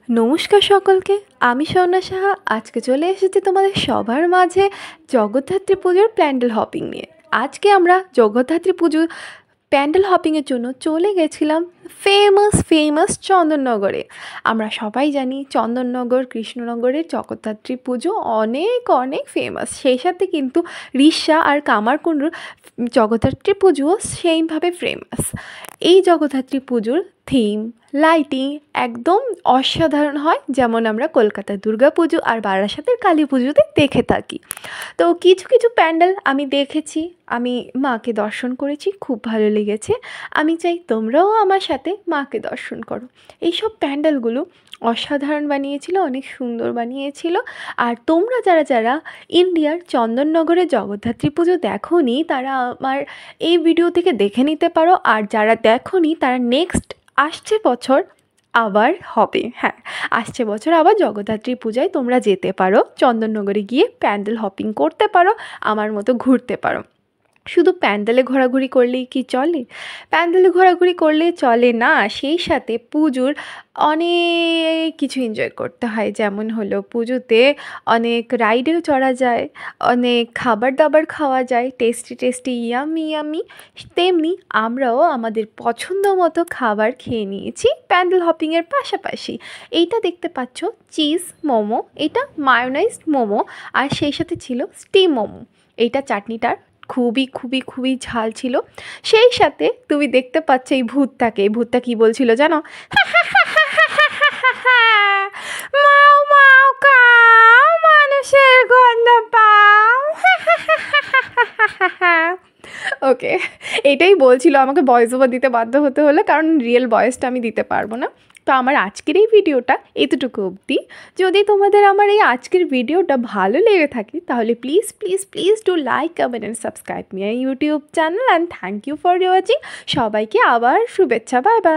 নমস্কার সকলকে। আমি স্বর্ণা সাহা আজকে চলে এসেছি তোমাদের সবার মাঝে জগদ্ধাত্রী পুজোর প্যান্ডেল হপিং নিয়ে। আজকে আমরা জগদ্ধাত্রী পুজো প্যান্ডেল হপিংয়ের জন্য চলে গেছিলাম ফেমাস চন্দননগরে। আমরা সবাই জানি চন্দননগর কৃষ্ণনগরের জগদ্ধাত্রী পুজো অনেক ফেমাস। সেই সাথে কিন্তু রিষ্যা আর কামারকুণ্ডুর জগদ্ধাত্রী পুজোও সেইভাবে ফেমাস। এই জগদ্ধাত্রী পুজোর থিম লাইটিং একদম অসাধারণ হয়, যেমন আমরা কলকাতার দুর্গা পুজো আর বারাসাতের কালী পুজোতে দেখে থাকি। তো কিছু প্যান্ডেল আমি দেখেছি, আমি মাকে দর্শন করেছি, খুব ভালো লেগেছে। আমি চাই তোমরাও আমার সাথে মাকে দর্শন করো। এইসব প্যান্ডেলগুলো অসাধারণ বানিয়েছিল, অনেক সুন্দর বানিয়েছিল। আর তোমরা যারা ইন্ডিয়ার চন্দননগরের জগদ্ধাত্রী পুজো দেখোনি তারা আমার এই ভিডিও থেকে দেখে নিতে পারো। আর যারা দেখোনি তারা নেক্সট আসছে বছর আবার হবে, হ্যাঁ, আসছে বছর আবার জগদ্ধাত্রী পূজায় তোমরা যেতে পারো, চন্দননগরে গিয়ে প্যান্ডেল হপিং করতে পারো, আমার মতো ঘুরতে পারো। শুধু প্যান্ডেলে ঘোরাঘুরি করলেই কি চলে? প্যান্ডেলে ঘোরাঘুরি করলে চলে না, সেই সাথে পুজোর অনেক কিছু এনজয় করতে হয়। যেমন হলো পুজোতে অনেক রাইডেও চড়া যায়, অনেক খাবার দাবার খাওয়া যায়, টেস্টি ইয়ামি। তেমনি আমরাও আমাদের পছন্দ মতো খাবার খেয়ে নিয়েছি প্যান্ডেল হপিংয়ের পাশাপাশি। এইটা দেখতে পাচ্ছ চিজ মোমো, এটা মায়োনাইজড মোমো, আর সেই সাথে ছিল স্টিম মোমো। এইটা চাটনিটার খুবই ঝাল ছিল। সেই সাথে তুমি দেখতে পাচ্ছ এই ভূতটাকে, এই ভূতটা কী বলছিল জানো? মাও মাও কাও, মানুষের গন্ধ পাও। ওকে, এটাই বলছিল, আমাকে ভয়েস ওভার দিতে বাধ্য হতে হলো, কারণ রিয়েল ভয়েসটা আমি দিতে পারবো না। তো আমার আজকের এই ভিডিওটা এতটুকু অবধি। যদি তোমাদের আমার এই আজকের ভিডিওটা ভালো লেগে থাকে তাহলে please do like, comment and subscribe my YouTube channel, and thank you for watching. সবাইকে আবার শুভেচ্ছা, বাই বাই।